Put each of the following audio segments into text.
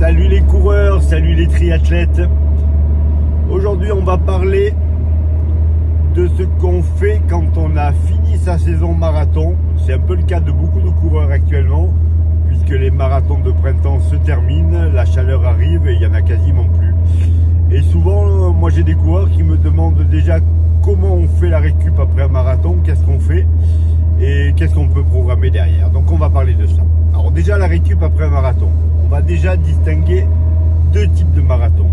Salut les coureurs, salut les triathlètes. Aujourd'hui on va parler de ce qu'on fait quand on a fini sa saison marathon. C'est un peu le cas de beaucoup de coureurs actuellement, puisque les marathons de printemps se terminent, la chaleur arrive et il n'y en a quasiment plus. Et souvent, moi j'ai des coureurs qui me demandent déjà comment on fait la récup après un marathon, qu'est-ce qu'on fait et qu'est-ce qu'on peut programmer derrière. Donc on va parler de ça. Alors déjà la récup après un marathon. On va déjà distinguer deux types de marathons.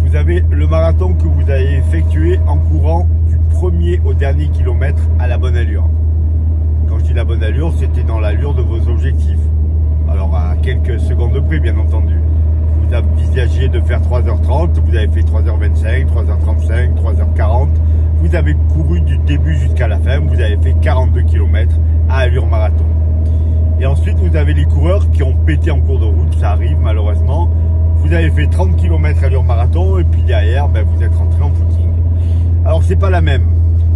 Vous avez le marathon que vous avez effectué en courant du premier au dernier kilomètre à la bonne allure. Quand je dis la bonne allure, c'était dans l'allure de vos objectifs. Alors à quelques secondes près, bien entendu. Vous envisagez de faire 3h30, vous avez fait 3h25, 3h35, 3h40. Vous avez couru du début jusqu'à la fin, vous avez fait 42 km à allure marathon. Et ensuite, vous avez les coureurs qui ont pété en cours de route, ça arrive malheureusement. Vous avez fait 30 km à allure marathon et puis derrière, vous êtes rentré en footing. Alors, c'est pas la même.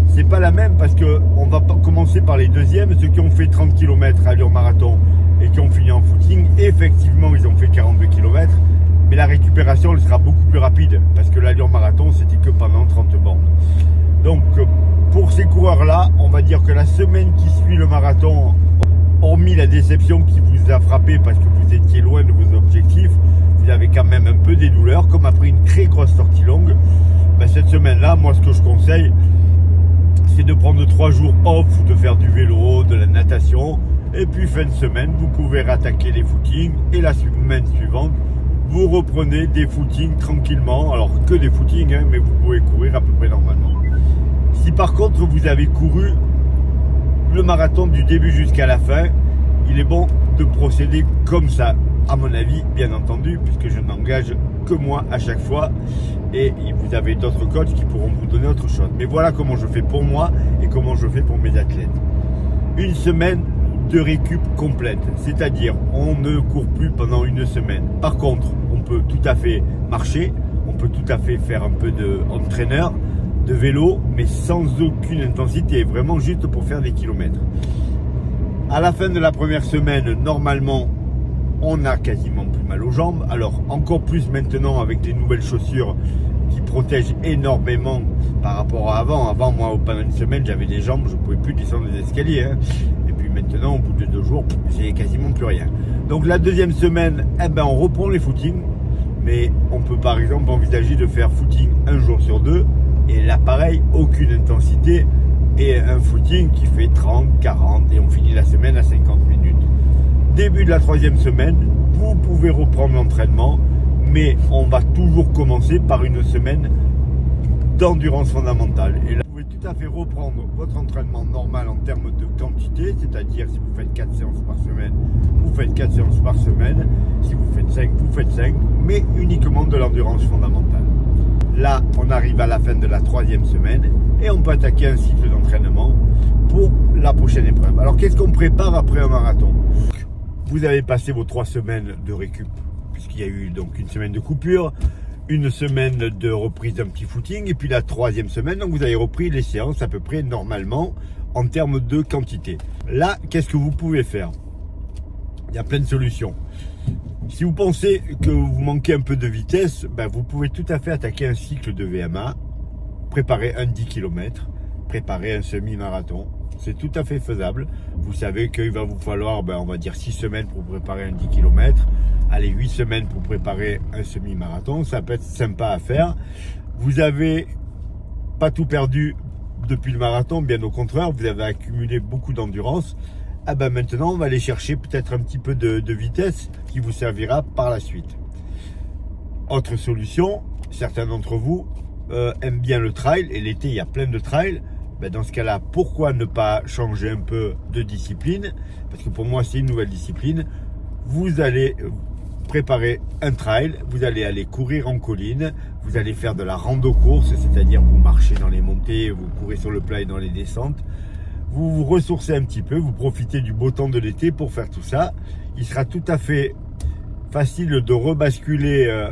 C'est pas la même parce que on va commencer par les deuxièmes, ceux qui ont fait 30 km à allure marathon et qui ont fini en footing. Effectivement, ils ont fait 42 km, mais la récupération, elle sera beaucoup plus rapide parce que l'allure marathon, c'était que pendant 30 bornes. Donc, pour ces coureurs-là, on va dire que la semaine qui suit le marathon, hormis la déception qui vous a frappé parce que vous étiez loin de vos objectifs, vous avez quand même un peu des douleurs, comme après une très grosse sortie longue. Cette semaine-là, moi, ce que je conseille, c'est de prendre 3 jours off, de faire du vélo, de la natation, et puis fin de semaine, vous pouvez rattaquer les footings, et la semaine suivante, vous reprenez des footings tranquillement, alors que des footings, mais vous pouvez courir à peu près normalement. Si par contre, vous avez couru le marathon du début jusqu'à la fin, il est bon de procéder comme ça, à mon avis, bien entendu, puisque je n'engage que moi à chaque fois et vous avez d'autres coachs qui pourront vous donner autre chose. Mais voilà comment je fais pour moi et comment je fais pour mes athlètes. Une semaine de récup complète, c'est-à-dire on ne court plus pendant une semaine. Par contre, on peut tout à fait marcher, on peut tout à fait faire un peu de entraîneur, de vélo, mais sans aucune intensité, vraiment juste pour faire des kilomètres. À la fin de la première semaine, normalement, on a quasiment plus mal aux jambes. Alors, encore plus maintenant avec des nouvelles chaussures qui protègent énormément par rapport à avant. Avant, moi, pendant une semaine, j'avais des jambes, je ne pouvais plus descendre les escaliers. Et puis maintenant, au bout de 2 jours, j'ai quasiment plus rien. Donc, la deuxième semaine, on reprend les footings. Mais on peut par exemple envisager de faire footing un jour sur 2. Et là, pareil, aucune intensité et un footing qui fait 30, 40 et on finit la semaine à 50 minutes. Début de la 3e semaine, vous pouvez reprendre l'entraînement, mais on va toujours commencer par une semaine d'endurance fondamentale. Et là, vous pouvez tout à fait reprendre votre entraînement normal en termes de quantité, c'est-à-dire si vous faites 4 séances par semaine, vous faites 4 séances par semaine. Si vous faites 5, vous faites 5, mais uniquement de l'endurance fondamentale. Là, on arrive à la fin de la 3e semaine et on peut attaquer un cycle d'entraînement pour la prochaine épreuve. Alors, qu'est-ce qu'on prépare après un marathon? Vous avez passé vos 3 semaines de récup, puisqu'il y a eu donc une semaine de coupure, une semaine de reprise d'un petit footing, et puis la 3e semaine, donc vous avez repris les séances à peu près normalement en termes de quantité. Là, qu'est-ce que vous pouvez faire? Il y a plein de solutions. Si vous pensez que vous manquez un peu de vitesse, vous pouvez tout à fait attaquer un cycle de VMA, préparer un 10 km, préparer un semi-marathon. C'est tout à fait faisable. Vous savez qu'il va vous falloir, on va dire 6 semaines pour préparer un 10 km. Allez, 8 semaines pour préparer un semi-marathon. Ça peut être sympa à faire. Vous avez pas tout perdu depuis le marathon, bien au contraire, vous avez accumulé beaucoup d'endurance. Maintenant, on va aller chercher peut-être un petit peu de vitesse qui vous servira par la suite. Autre solution, certains d'entre vous aiment bien le trail et l'été, il y a plein de trails. Dans ce cas-là, pourquoi ne pas changer un peu de discipline? Parce que pour moi, c'est une nouvelle discipline. Vous allez préparer un trail, vous allez aller courir en colline, vous allez faire de la rando-course, c'est-à-dire vous marchez dans les montées, vous courez sur le plat et dans les descentes. Vous vous ressourcez un petit peu, vous profitez du beau temps de l'été pour faire tout ça. Il sera tout à fait facile de rebasculer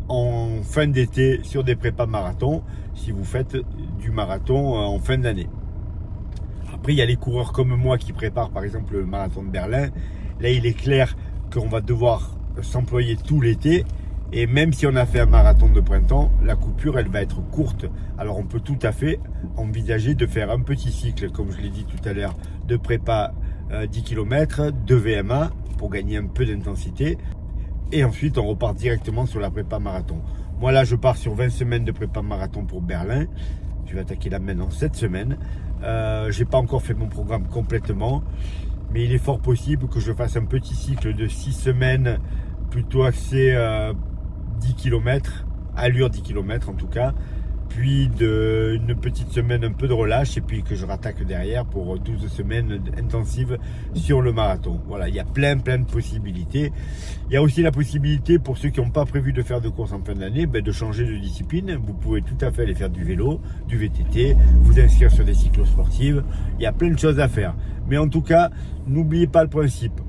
en fin d'été sur des prépas marathons si vous faites du marathon en fin d'année. Après, il y a les coureurs comme moi qui préparent par exemple le marathon de Berlin. Là, il est clair qu'on va devoir s'employer tout l'été. Et même si on a fait un marathon de printemps, la coupure, elle va être courte. Alors, on peut tout à fait envisager de faire un petit cycle, comme je l'ai dit tout à l'heure, de prépa 10 km, de VMA, pour gagner un peu d'intensité. Et ensuite, on repart directement sur la prépa marathon. Moi, là, je pars sur 20 semaines de prépa marathon pour Berlin. Je vais attaquer là maintenant 7 semaines. J'ai pas encore fait mon programme complètement, mais il est fort possible que je fasse un petit cycle de 6 semaines, plutôt axé 10 km, allure 10 km en tout cas, puis une petite semaine un peu de relâche, et puis que je rattaque derrière pour 12 semaines intensives sur le marathon. Voilà, il y a plein de possibilités. Il y a aussi la possibilité pour ceux qui n'ont pas prévu de faire de course en fin d'année, de changer de discipline. Vous pouvez tout à fait aller faire du vélo, du VTT, vous inscrire sur des cyclosportives. Il y a plein de choses à faire. Mais en tout cas, n'oubliez pas le principe.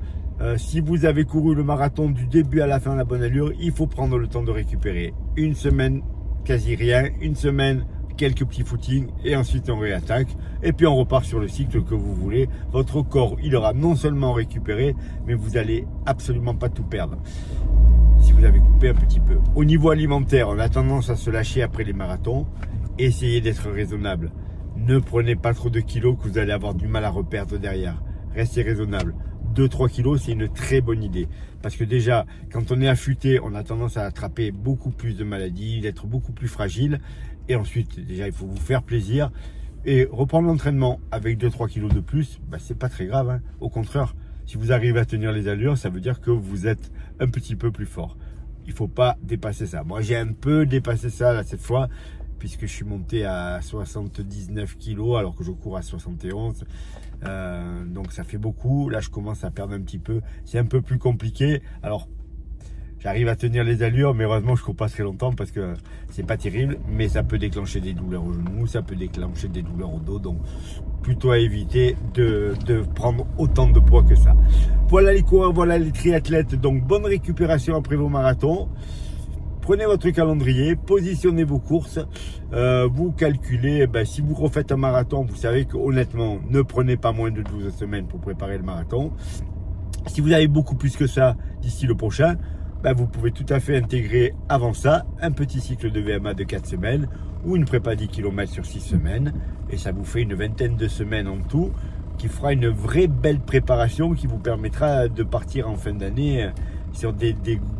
Si vous avez couru le marathon du début à la fin à la bonne allure, il faut prendre le temps de récupérer. Une semaine, quasi rien, une semaine, quelques petits footings, et ensuite on réattaque. Et puis on repart sur le cycle que vous voulez. Votre corps, il aura non seulement récupéré, mais vous allez absolument pas tout perdre si vous avez coupé un petit peu. Au niveau alimentaire, on a tendance à se lâcher après les marathons. Essayez d'être raisonnable. Ne prenez pas trop de kilos que vous allez avoir du mal à reperdre derrière. Restez raisonnable. 2-3 kilos, c'est une très bonne idée. Parce que déjà, quand on est affûté, on a tendance à attraper beaucoup plus de maladies, d'être beaucoup plus fragile. Et ensuite, déjà, il faut vous faire plaisir. Et reprendre l'entraînement avec 2-3 kilos de plus, c'est pas très grave, hein. Au contraire, si vous arrivez à tenir les allures, ça veut dire que vous êtes un petit peu plus fort. Il faut pas dépasser ça. Moi, j'ai un peu dépassé ça là, cette fois, puisque je suis monté à 79 kilos alors que je cours à 71. Donc ça fait beaucoup. Là, je commence à perdre un petit peu. C'est un peu plus compliqué. Alors, j'arrive à tenir les allures, mais heureusement, je ne cours pas très longtemps parce que c'est pas terrible. Mais ça peut déclencher des douleurs au genou, ça peut déclencher des douleurs au dos. Donc, plutôt à éviter de prendre autant de poids que ça. Voilà les coureurs, voilà les triathlètes. Donc, bonne récupération après vos marathons. Prenez votre calendrier, positionnez vos courses, vous calculez, si vous refaites un marathon, vous savez que honnêtement, ne prenez pas moins de 12 semaines pour préparer le marathon. Si vous avez beaucoup plus que ça d'ici le prochain, vous pouvez tout à fait intégrer avant ça un petit cycle de VMA de 4 semaines ou une prépa 10 km sur 6 semaines. Et ça vous fait une vingtaine de semaines en tout, qui fera une vraie belle préparation qui vous permettra de partir en fin d'année sur des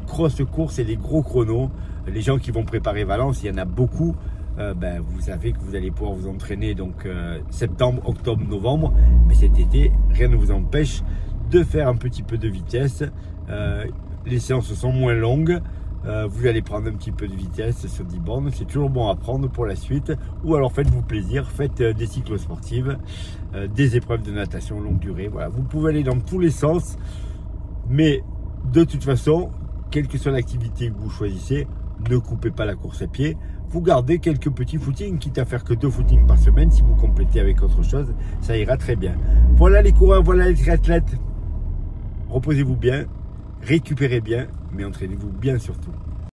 grosses courses et des gros chronos. Les gens qui vont préparer Valence, il y en a beaucoup. Vous savez que vous allez pouvoir vous entraîner donc septembre, octobre, novembre. Mais cet été, rien ne vous empêche de faire un petit peu de vitesse. Les séances sont moins longues. Vous allez prendre un petit peu de vitesse sur 10 bornes. C'est toujours bon à prendre pour la suite. Ou alors faites-vous plaisir, faites des cyclosportives, des épreuves de natation longue durée. Voilà, vous pouvez aller dans tous les sens. Mais de toute façon, quelle que soit l'activité que vous choisissez, ne coupez pas la course à pied. Vous gardez quelques petits footings, quitte à faire que 2 footings par semaine. Si vous complétez avec autre chose, ça ira très bien. Voilà les coureurs, voilà les triathlètes. Reposez-vous bien, récupérez bien, mais entraînez-vous bien surtout.